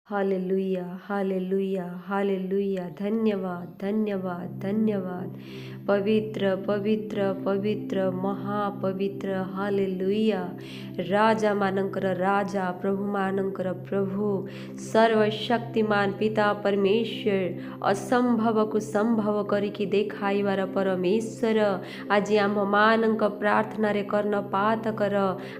Hallelujah, hallelujah, hallelujah. धन्यवाद, धन्यवाद, धन्यवाद। पवित्र, पवित्र, पवित्र, महापवित्र। हालेलुया। राजा मानकर राजा, प्रभु मानकर प्रभु, सर्वशक्तिमान पिता परमेश्वर, असंभव को संभव करिकी देखाइबार परमेश्वर। आज आम मानक प्रार्थना रे कर्णपात कर,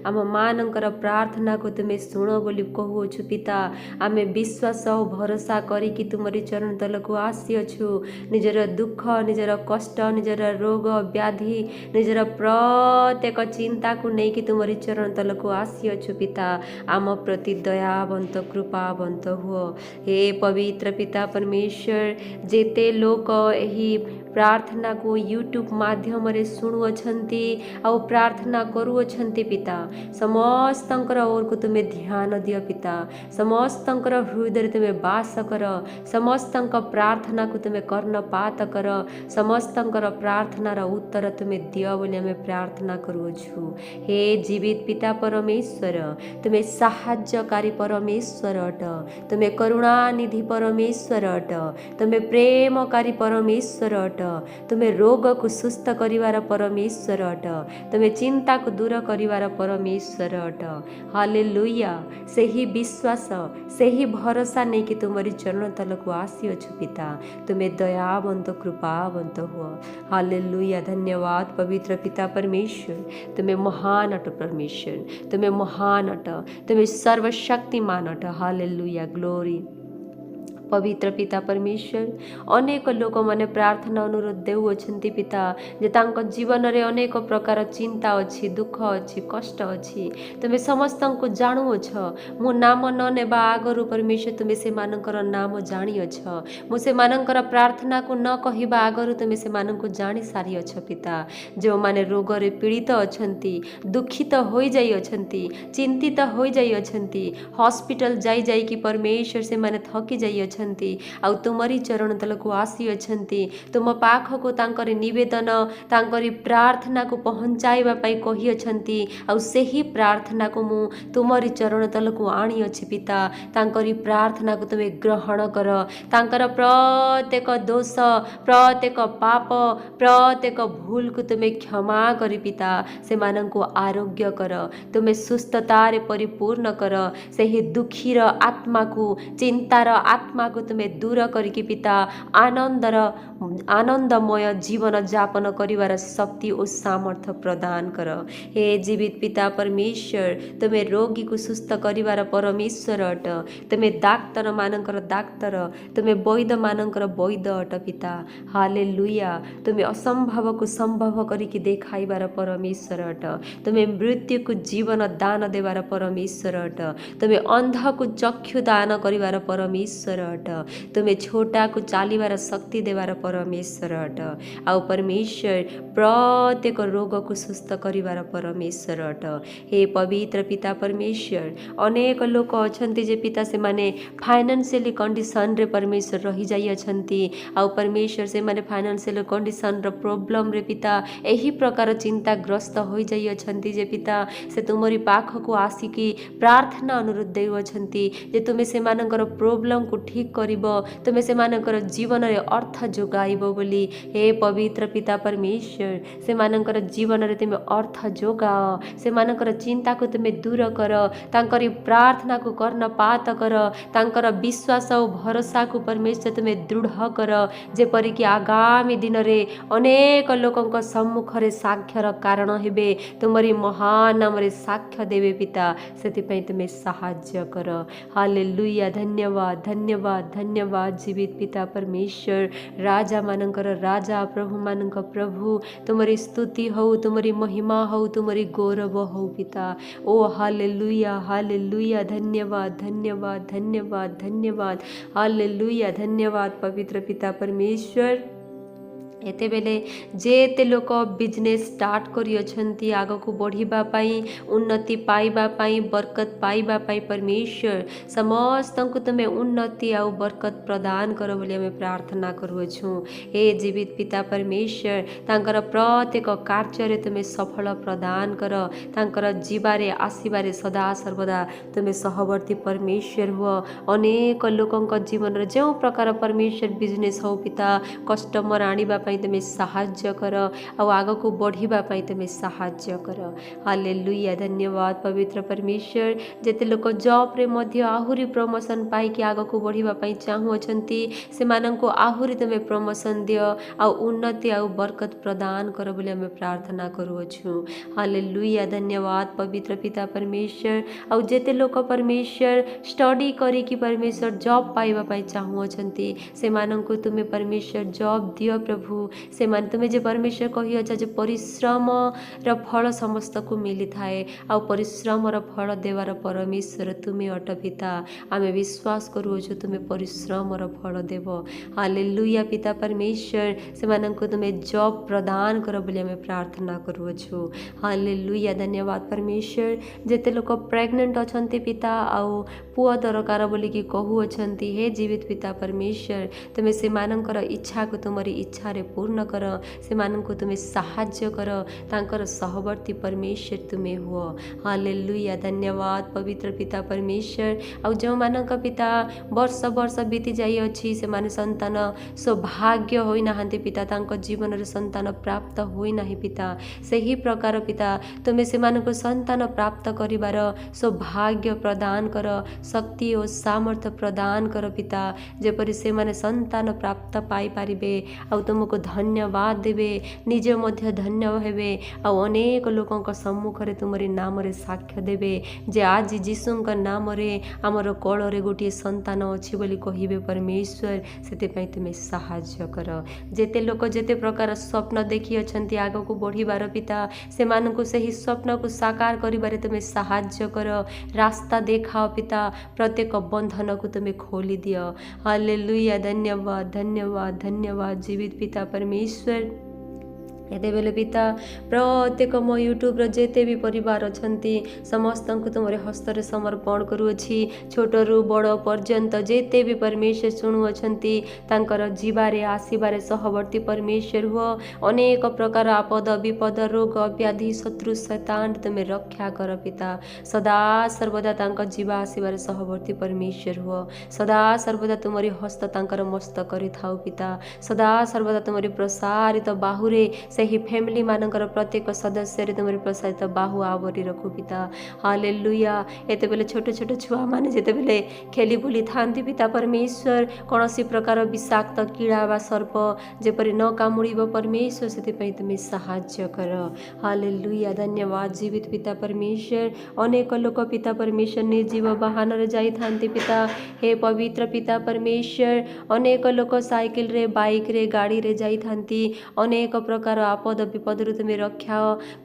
आम मानकर प्रार्थना को तुम्हें शुण बोली कहूछु पिता। आमे विश्वास और भरोसा करिकी तुमरी चरण तलक आसीअछु। निजर दुख, निजर कष्ट, निजर रोग व्याधि, निजर प्रत्येक चिंता को लेकिन तुमरी चरण तलक आसीअछु पिता। आम प्रति दयावंत कृपावंत हुओ। हे पवित्र पिता परमेश्वर, जेते लोक एही प्रार्थना को यूट्यूब माध्यम रे शुणुअछंती और प्रार्थना करुअछंती पिता, समस्तंकर ओर को तुम्हें ध्यान दियो पिता। समस्तंकर हृदय तुम्हें वास कर, समस्तंक प्रार्थना को तुम्हें कर्णपात कर, समस्तंकर प्रार्थनार उत्तर तुम्हें दियो बोली हमें प्रार्थना करुछु। हे जीवित पिता परमेश्वर, तुम्हें साहाय्यकारी परमेश्वर अट, तुम्हें करुणानिधि परमेश्वर अट, तुम्हें प्रेमकारी परमेश्वर अट, तुम्हें रोग को सुस्थ करिवार परमेश्वर अट, तुम्हें चिंता को दूर करिवार परमेश्वर अट। हालेलुया। सेही विश्वास, सेही भरोसा नहीं कि तुम्हारी चरण तलक आसीअछु पिता। तुम्हें दयावंत कृपावंत हुआ। हालेलुया। धन्यवाद पवित्र पिता परमेश्वर, तुम्हें महान अट परमेश्वर, तुम्हें महान अट, तुम्हें सर्वशक्तिमान अट। हालेलुया। ग्लोरी पवित्र पिता परमेश्वर, अनेक लोक मैंने प्रार्थना अनुरोध देउछंती पिता, जे तांको जीवन रे अनेक प्रकार चिंता अच्छी, दुख अच्छी, कष्ट अच्छी। तुम्हें समस्त को जाणुअछ। मो नाम न नेबा आगरु परमेश्वर तुम्हें से मानकर नाम जानिअछ। मो से मानकर प्रार्थना को न कहिबा आगरु तुम्हें से माननको जानि सारिअछ पिता। जो माने रोग रे पीड़ित अछंती, दुखित होई जाई अछंती, चिंतित होई जाई अछंती, हॉस्पिटल जाई जाई कि परमेश्वर से माने थकी जाई अछंती, आउ तुमरी चरण तलक आसी अछंती। तुम पाखको तांकरी निवेदन, तांकरी प्रार्थना को पहुंचाइबा पाई कहि अछंती। आउ सेही प्रार्थना को मु तुमरी चरण तलक आनी अछि पिता। तांकरी प्रार्थना को तुमे ग्रहण कर। तांकर प्रत्येक दोष, प्रत्येक पाप, प्रत्येक भूल को तुमे क्षमा करी पिता। से माननको आरोग्य कर, तुमे सुस्थतारे परिपूर्ण कर। सेही दुखीर आत्मा को, चिंतार आत्मा को तुम्हें दूर करिकी पिता आनंदमय जीवन जापन करिवार शक्ति और सामर्थ्य प्रदान कर। हे जीवित पिता परमेश्वर, तुम्हें रोगी को सुस्थ करिवार परमेश्वर अट। तुम्हें डाक्तर मानकर डाक्तर, तुम्हें वैद्य मानकर वैद्य अट पिता। हालेलुया। तुम्हें असंभव को संभव करिकी देखाइबार परमेश्वर अट। तुम्हें मृत्यु को जीवन दान देवार परमेश्वर अट। तुम्हें अंध को चक्षु दान करिवार परमेश्वर अट। तुम्हें छोटा को चालिबार शक्ति देवार परमेश्वर अट। आउ परमेश्वर प्रत्येक रोग को सुस्थ करिवार परमेश्वर अट। हे पवित्र पिता परमेश्वर, अनेक लोक अछंती जे पिता से माने फाइनेंशियली कंडीशन रे परमेश्वर रही जाई अछंती। आउ परमेश्वर से माने फाइनेंशियल कंडीशन रो प्रॉब्लम रे पिता एही प्रकार चिंताग्रस्त होई जाई अछंती जे पिता। से तुमरी पाख को आसिकी प्रार्थना अनुरोध देउ अछंती जे तुमे से मानकर प्रॉब्लम को ठीक करिबो, तुमे से मानकर जीवन रे अर्थ जोगाइबो बोली। हे पवित्र पिता परमेश्वर, से मानकर जीवन रे तुमे अर्थ जोगाओ। से मानकर चिंता को तुमे दूर कर, तांकरी प्रार्थना को कर्णपात कर, तांकर विश्वास और भरोसा को परमेश्वर तुमे दृढ़ कर। जेपरि कि आगामी दिन रे अनेक लोकंक सम्मुख रे साक्षर कारण हेबे, तुमरी महान नाम रे साक्ष्य देवे पिता। सेति तुमे साहाय्य कर। हालेलुया। धन्यवाद, धन्यवाद, धन्यवाद जीवित पिता परमेश्वर, राजा मानकर राजा, प्रभु मानक प्रभु। तुमरी स्तुति हो, तुमरी महिमा हो, तुमरी गौरव हो पिता। ओ हालेलुया, हालेलुया। धन्यवाद, धन्यवाद, धन्यवाद, धन्यवाद। हालेलुया। धन्यवाद पवित्र पिता परमेश्वर। एतेबेले जेते लोक बिजनेस स्टार्ट करी आग को बढ़िबा पाई उन्नति पाइबा पाई बरकत पाइबा पाई परमेश्वर समस्त को तुमे उन्नति आउ बरकत प्रदान कर बोली आमे प्रार्थना करूछु। हे जीवित पिता परमेश्वर तांकर प्रत्येक कार्य तुमे सफल प्रदान कर तांकर जीवारे आसीबारे सदा सर्वदा तुमे सहवर्ती परमेश्वर हुआ। अनेक लोकंक जीवन जो प्रकार परमेश्वर बिजनेस हो पिता कस्टमर आनिबा तुमे साहाय्य कर और आग को बढ़िबा तुमे साहाय्य कर। हालेलुया धन्यवाद पवित्र परमेश्वर जेते लोक जॉब रे मध्य आहुरी प्रमोशन पाई कि आग को बढ़िबा चाहूछंती से माननको आहुरी तुमे प्रमोशन दियो आ उन्नति आ बरकत प्रदान कर बोली हमें प्रार्थना करूछु। हालेलुया धन्यवाद पवित्र पिता परमेश्वर और जेते लोक परमेश्वर स्टडी करी कि परमेश्वर जॉब पाइबा चाहूछंती से माननको तुमे परमेश्वर जॉब दियो प्रभु से मान तुमे जे परमेश्वर कहिअछ जे परिश्रम र फल समस्त को मिली थाए आ परिश्रम र फल देवार परमेश्वर तुमे अट पिता आमे विश्वास करूछु तुमे परिश्रम र फल देव। हालेलुया पिता परमेश्वर से माननको तुमे जॉब प्रदान कर बोली आमे प्रार्थना करूछु। हालेलुया धन्यवाद परमेश्वर जेते लोक प्रेग्नेंट अछंती पिता आउ पुआ दरकार बोली कि कहूअछंती हे जीवित पिता परमेश्वर तुमे से मानकर इच्छा को तुमरी इच्छा रे पूर्ण कर से माननको तुमे साहाय्य कर तांकर सहवर्ती परमेश्वर तुमे हो। हालेलुया धन्यवाद पवित्र पिता परमेश्वर आउ जो मानक पिता वर्ष वर्ष बीती जाई अछि से माने संतान सौभाग्य होई नाहंती पिता तांको जीवन रे संतान प्राप्त होई नाही पिता सही प्रकार पिता तुमे से मानको संतान प्राप्त करिबार सौभाग्य प्रदान कर शक्ति और सामर्थ्य प्रदान कर पिता जेपरि से माने संतान प्राप्त पाई पारिबे आ तुमको धन्यवाद देवे निजे मध्य धन्य हेबे आ अनेक लोकंक सम्मुख रे तुमरी नाम रे साक्ष्य देवे जे आज जीशुंक नाम रे हमर कोल रे गोटे संतान अछि बोली कहिबे परमेश्वर सेते पई तुमे साहाय्य कर। जेते लोक जेते प्रकार स्वप्न देखि अछंती आगो को बढ़िबार पिता से माननको सही स्वप्न को साकार करिबारे तुमे साहाय्य कर रास्ता देखाओ पिता प्रत्येक बंधन को तुमे खोली दियो। हालेलुया धन्यवाद धन्यवाद धन्यवाद जीवित पिता परमेश्वर एते बेले पिता प्रत्येक मो यूट्यूब जेते भी परिवार अछंती समस्त को तुम हस्त समर्पण करूछि छोटरू बड़ पर्यंत जेते भी परमेश्वर शुणु अछंती तांकर जीवारे आसीबारे सहवर्ती परमेश्वर हो। अनेक प्रकार आपद विपद रोग व्याधि शत्रु शैतान तुमे रक्षा कर पिता सदा सर्वदा तांक जीवा आसीबारे सहवर्ती परमेश्वर हो। सदा सर्वदा तुमरी हस्त तांकर मस्त करि थाउ पिता सदा सर्वदा तुमरी प्रसारित बाहुरे सही फैमिली मानकर प्रत्येक सदस्य रे तुमरी प्रसारित बाहु आवरी रखु पिता। हालेलुया एते बेले छोट छोट छुआ माने जेते बेले खेली बुली थांती पिता परमेश्वर कौनसी प्रकार विषाक्त कीड़ा वा सर्प जेपरि न कामुड़ीब परमेश्वर सेति पई तुमे साहाय्य कर। हालेलुया धन्यवाद जीवित पिता परमेश्वर अनेक लोक पिता परमेश्वर निर्जीव वाहन रे जाई थांती पिता हे पवित्र पिता परमेश्वर अनेक लोक साइकिल रे बाइक रे गाड़ी रे जाई थांती अनेक प्रकार आपद विपद रु तुमे रक्षा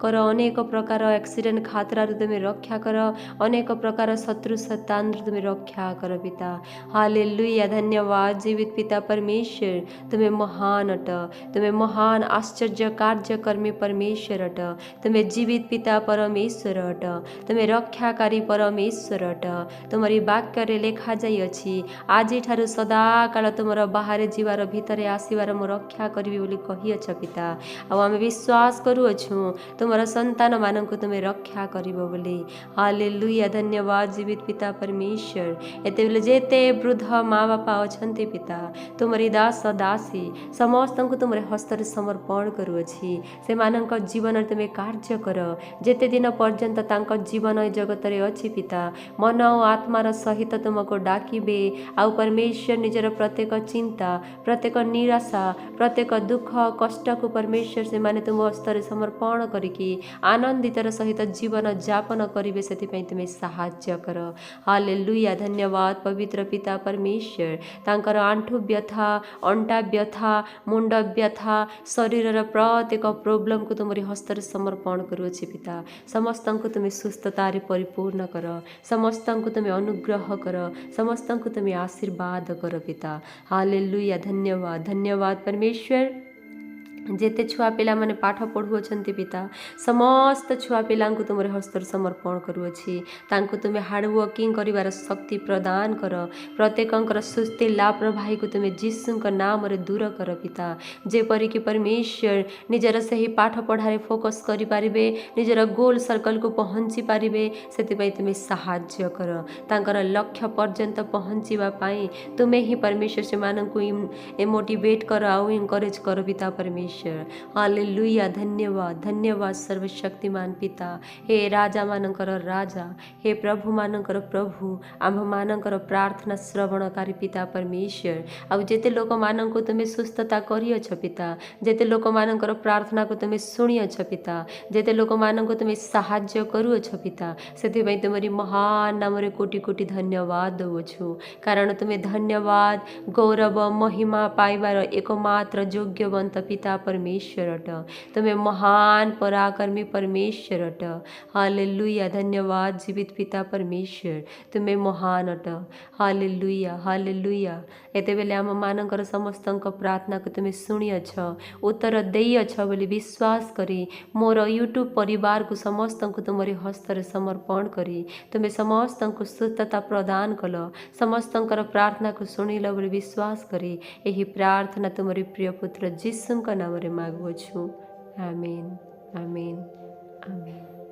कर अनेक प्रकार एक्सीडेंट खातरा रु तुमे रक्षा कर अनेक प्रकार शत्रु शैतान रु तुमे रक्षा कर पिता। हालेलुया धन्यवाद जीवित पिता परमेश्वर तुमे महान अट तुमे महान आश्चर्य कार्य कर्मी परमेश्वर अट तुमे जीवित पिता परमेश्वर अट तुमे रक्षाकारी परमेश्वर अट तुमरी वाक्य रे लेखा जाई अछि आज ठारु सदा काल तुमर बाहर जीवार भीतर आसीबार मो रक्षा करबी बोली कहि अछ पिता आ आमे विश्वास करूछु तुमर संतान माननको तुमे रक्षा करिबो बोली। हालेलुया धन्यवाद जीवित पिता परमेश्वर एते बेले जेते वृद्ध माँ बापा अछंती पिता तुमरी दास दासी समस्त को तुमरे हस्त रे समर्पण करूछि से मानक जीवन रे तुमे कार्य कर जेते दिन पर्यंत तांक जीवन जगत रे अछि पिता मन और आत्मार सहित तुमको डाकिबे आ परमेश्वर निजर प्रत्येक चिंता प्रत्येक निराशा प्रत्येक दुख कष्ट को परमेश्वर से माने तुम हस्तर समर्पण करिकी आनंदितर सहित जीवन जापन करिवे सेति पई तुमे साहाय्य कर। हालेलुया धन्यवाद पवित्र पिता परमेश्वर तांकर आंठु व्यथा अंटा व्यथा मुंड व्यथा शरीर प्रत्येक प्रोब्लेम को तुमरी हस्तर समर्पण करूछि पिता समस्त को तुमे सुस्थता रे परिपूर्ण कर समस्त को तुमे अनुग्रह कर समस्त को तुमे आशीर्वाद कर पिता। हालेलुया धन्यवाद धन्यवाद परमेश्वर जेते छुआ पिला माने पाठ पढ़ुअछंती पिता समस्त छुआ पिला को तुम हस्तर समर्पण करुअछि तांको तुम हार्ड वर्किंग करिवार शक्ति प्रदान कर प्रत्येकंकर सुस्ती लाभ प्रभाई को तुम जीशुଙ୍କ नाम रे दूर कर पिता जेपरि कि परमेश्वर निजर सही पाठ पढ़ारे फोकस करि पारिबे निजर गोल सर्कल को पहुँची पारिबे सेतिपई तुम साहाय्य कर तांकर लक्ष्य पर्यंत पहुँचीबा पाई तुमे ही परमेश्वर से माननको मोटिवेट कर आउ इनकरेज कर पिता परमेश्वर हालेलुया धन्यवाद धन्यवाद सर्वशक्तिमान पिता हे राजा मानकर राजा हे प्रभु मानकर प्रभु आम मानकर प्रार्थना श्रवणकारी पिता परमेश्वर आउ जेते लोक माननको तुमे सुस्थता करियछ पिता जेते लोक मानकर प्रार्थना को तुमे शुणियछ पिता जेते लोक माननको तुमे साहाय्य करुअछ पिता सेतिपई तुमरी महान नामरे कोटि कोटि धन्यवाद दउछु कारण तुमे धन्यवाद गौरव महिमा पाइबार एकमात्र योग्यवंत पिता परमेश्वर अट तुम्हें महान पराक्रमी परमेश्वर अट हालेलुया धन्यवाद जीवित पिता परमेश्वर तुम्हें महान अट हालेलुया हालेलुया एते बेले आम मानकर समस्तଙ୍କ प्रार्थना को तुम्हें शुणियछ उत्तर देइयछ बोली विश्वास करी मोर यूट्यूब परिवार को समस्त को तुमरी हस्ତରେ समर्पण करी तुम्हें समस्त को सुस्थता प्रदान कल समस्तଙ୍କର प्रार्थना को शुणिल बोली विश्वास करी यही प्रार्थना तुमरी प्रिय पुत्र जीशुଙ୍କ नामରେ मागुछु आमेन आमेन आमेन।